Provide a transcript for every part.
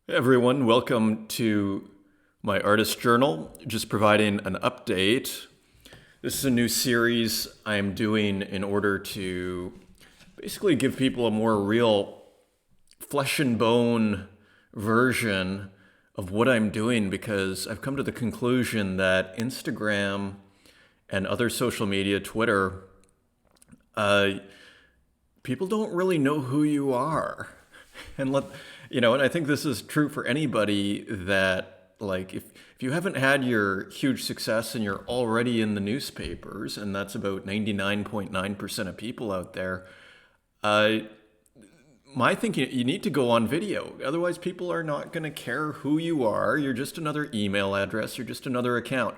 Hey everyone, welcome to my artist journal. Just providing an update. This is a new series I'm doing in order to basically give people a more real flesh and bone version of what I'm doing, because I've come to the conclusion that Instagram and other social media, Twitter, uh, people don't really know who you are. And I think this is true for anybody that, like, if you haven't had your huge success and you're already in the newspapers, and that's about 99.9% of people out there, uh, my thinking, you need to go on video. Otherwise, people are not going to care who you are. You're just another email address. You're just another account.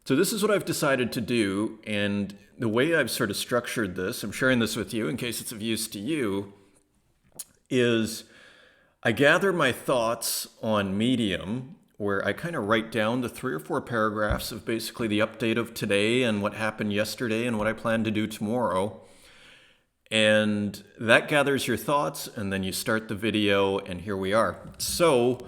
So this is what I've decided to do. And the way I've sort of structured this, I'm sharing this with you in case it's of use to you, is I gather my thoughts on Medium, where I kind of write down the 3 or 4 paragraphs of basically the update of today and what happened yesterday and what I plan to do tomorrow. And that gathers your thoughts, and then you start the video, and here we are. So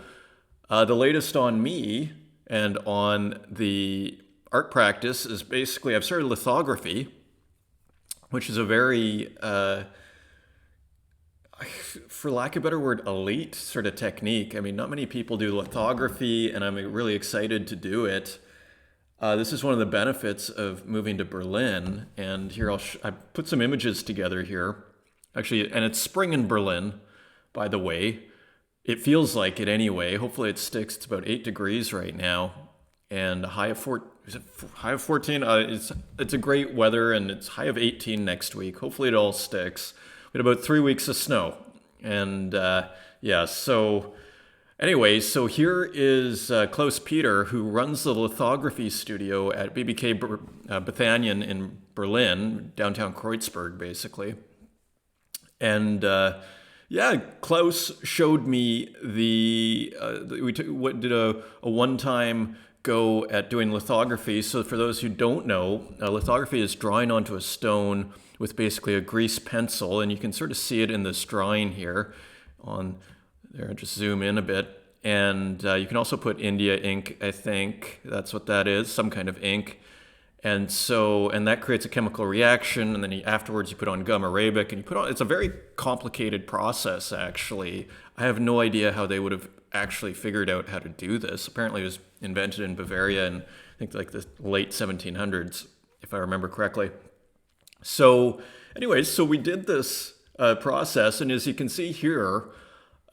the latest on me and on the art practice is basically I've started lithography, which is a very for lack of a better word, elite sort of technique. I mean, not many people do lithography, and I'm really excited to do it. This is one of the benefits of moving to Berlin. And here I put some images together here. Actually, and it's spring in Berlin, by the way. It feels like it anyway. Hopefully it sticks. It's about 8 degrees right now. And a high of 4, is it high of 14? It's a great weather, and it's high of 18 next week. Hopefully it all sticks. We had about 3 weeks of snow. And so anyway, so here is Klaus-Peter, who runs the lithography studio at BBK Bethanian in Berlin, downtown Kreuzberg, basically. And Klaus showed me we did a one-time go at doing lithography. So for those who don't know, lithography is drawing onto a stone with basically a grease pencil, and you can sort of see it in this drawing here on there. Just zoom in a bit, and you can also put India ink. I think that's what that is, some kind of ink. And that creates a chemical reaction, and then afterwards you put on gum arabic, and it's a very complicated process, actually. I have no idea how they would have actually figured out how to do this. Apparently it was invented in Bavaria in, I think, like the late 1700s, if I remember correctly. So anyways, so we did this process, and as you can see here,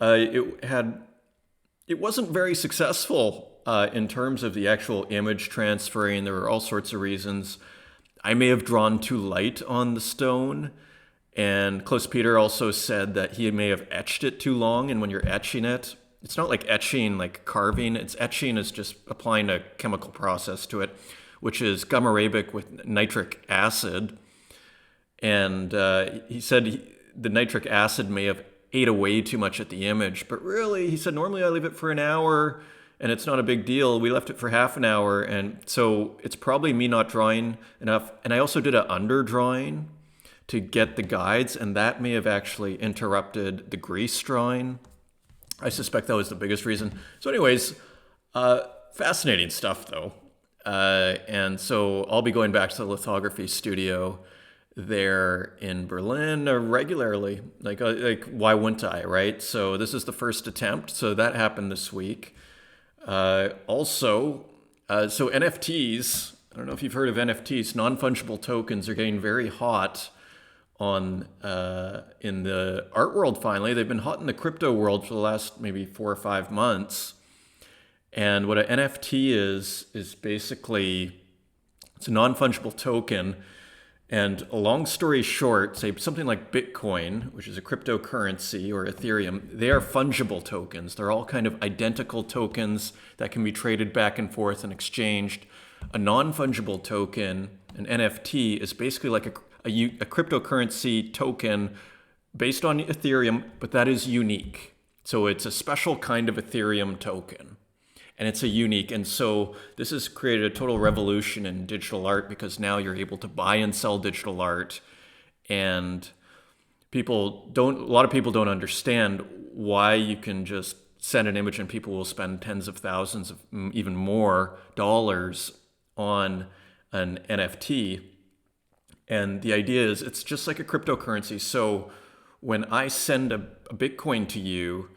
it wasn't very successful in terms of the actual image transferring. There were all sorts of reasons. I may have drawn too light on the stone, and Klaus-Peter also said that he may have etched it too long, and when you're etching it, it's not like etching like carving. It's etching is just applying a chemical process to it, which is gum arabic with nitric acid. And he said the nitric acid may have ate away too much at the image. But really, he said, normally I leave it for an hour, and it's not a big deal. We left it for half an hour, and so it's probably me not drawing enough. And I also did an underdrawing to get the guides, and that may have actually interrupted the grease drawing. I suspect that was the biggest reason. So anyways, fascinating stuff, though. And so I'll be going back to the lithography studio there in Berlin regularly. Like why wouldn't I, right? So this is the first attempt. So that happened this week. So NFTs, I don't know if you've heard of NFTs, non-fungible tokens are getting very hot in the art world finally. They've been hot in the crypto world for the last maybe 4 or 5 months. And what an NFT is basically, it's a non-fungible token. And a long story short, say something like Bitcoin, which is a cryptocurrency, or Ethereum, they are fungible tokens. They're all kind of identical tokens that can be traded back and forth and exchanged. A non-fungible token, an NFT, is basically like a cryptocurrency token based on Ethereum, but that is unique. So it's a special kind of Ethereum token. And it's a unique, and so this has created a total revolution in digital art, because now you're able to buy and sell digital art, and a lot of people don't understand why you can just send an image and people will spend tens of thousands of even more dollars on an NFT. And the idea is it's just like a cryptocurrency. So when I send a Bitcoin to you,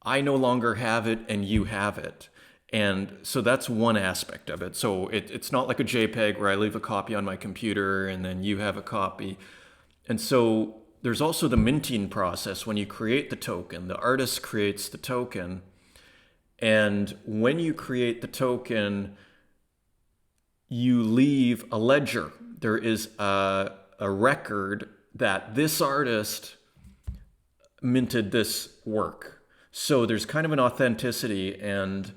I no longer have it and you have it. And so that's one aspect of it. So it's not like a JPEG where I leave a copy on my computer and then you have a copy. And so there's also the minting process when you create the token. The artist creates the token. And when you create the token, you leave a ledger. There is a record that this artist minted this work. So there's kind of an authenticity, and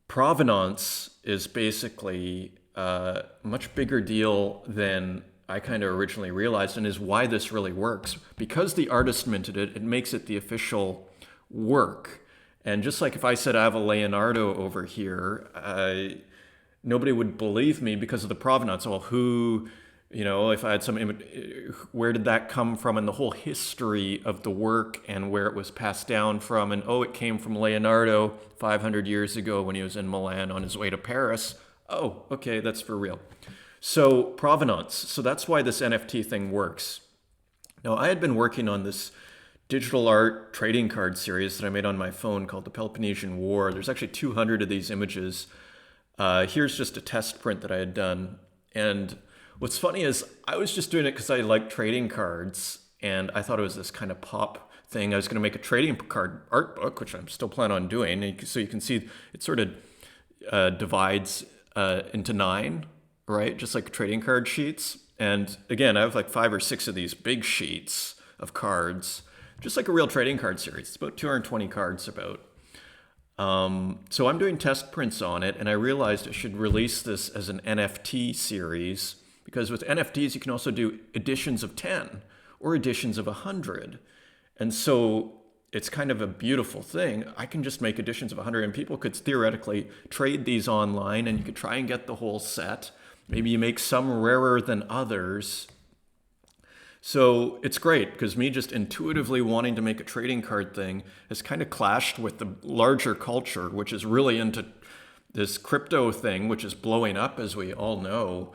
provenance is basically a much bigger deal than I kind of originally realized, and is why this really works. Because the artist minted it, it makes it the official work. And just like if I said I have a Leonardo over here, nobody would believe me because of the provenance. Well, who, if I had some image, where did that come from, and the whole history of the work and where it was passed down from. And it came from Leonardo 500 years ago when he was in Milan on his way to Paris. Oh, okay, that's for real. So provenance. So that's why this NFT thing works. Now, I had been working on this digital art trading card series that I made on my phone called the Peloponnesian War. There's actually 200 of these images. Here's just a test print that I had done. And what's funny is I was just doing it because I like trading cards, and I thought it was this kind of pop thing. I was going to make a trading card art book, which I'm still planning on doing. And so you can see it sort of divides into 9, right? Just like trading card sheets. And again, I have like 5 or 6 of these big sheets of cards, just like a real trading card series. It's about 220 cards about. So I'm doing test prints on it, and I realized I should release this as an NFT series, because with NFTs, you can also do editions of 10 or editions of 100. And so it's kind of a beautiful thing. I can just make editions of 100, and people could theoretically trade these online, and you could try and get the whole set. Maybe you make some rarer than others. So it's great because me just intuitively wanting to make a trading card thing has kind of clashed with the larger culture, which is really into this crypto thing, which is blowing up, as we all know.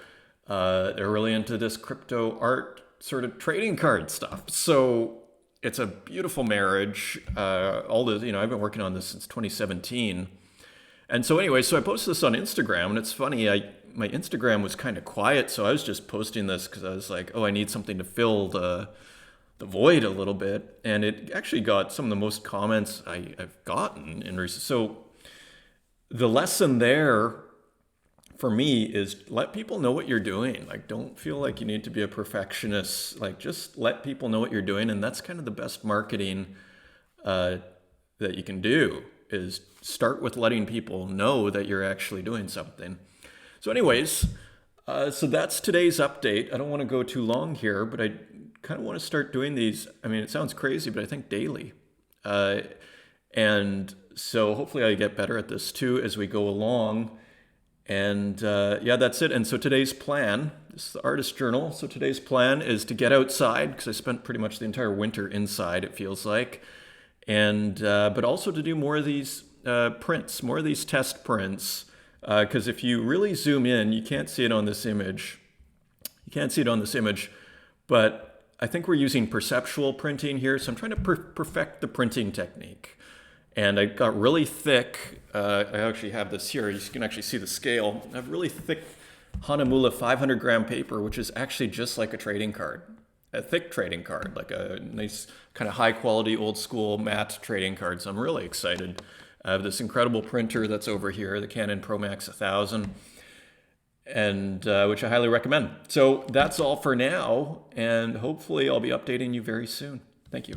They're really into this crypto art sort of trading card stuff. So it's a beautiful marriage. I've been working on this since 2017. And so anyway, so I posted this on Instagram, and it's funny, my Instagram was kind of quiet, so I was just posting this because I was like, I need something to fill the void a little bit. And it actually got some of the most comments I've gotten in recent. So the lesson there for me is let people know what you're doing. Like, don't feel like you need to be a perfectionist. Like, just let people know what you're doing. And that's kind of the best marketing that you can do, is start with letting people know that you're actually doing something. So anyways, so that's today's update. I don't want to go too long here, but I kind of want to start doing these. I mean, it sounds crazy, but I think daily. And so hopefully I get better at this too as we go along. And that's it. And so today's plan, this is the Artist Journal. So today's plan is to get outside, because I spent pretty much the entire winter inside, it feels like. And but also to do more of these prints, more of these test prints. Because if you really zoom in, you can't see it on this image. But I think we're using perceptual printing here. So I'm trying to perfect the printing technique. And I got really thick. I actually have this here. You can actually see the scale. I have really thick Hanamulla 500 gram paper, which is actually just like a trading card. A thick trading card, like a nice kind of high quality old school matte trading card. So I'm really excited. I have this incredible printer that's over here, the Canon ProMax 1000, and which I highly recommend. So that's all for now, and hopefully I'll be updating you very soon. Thank you.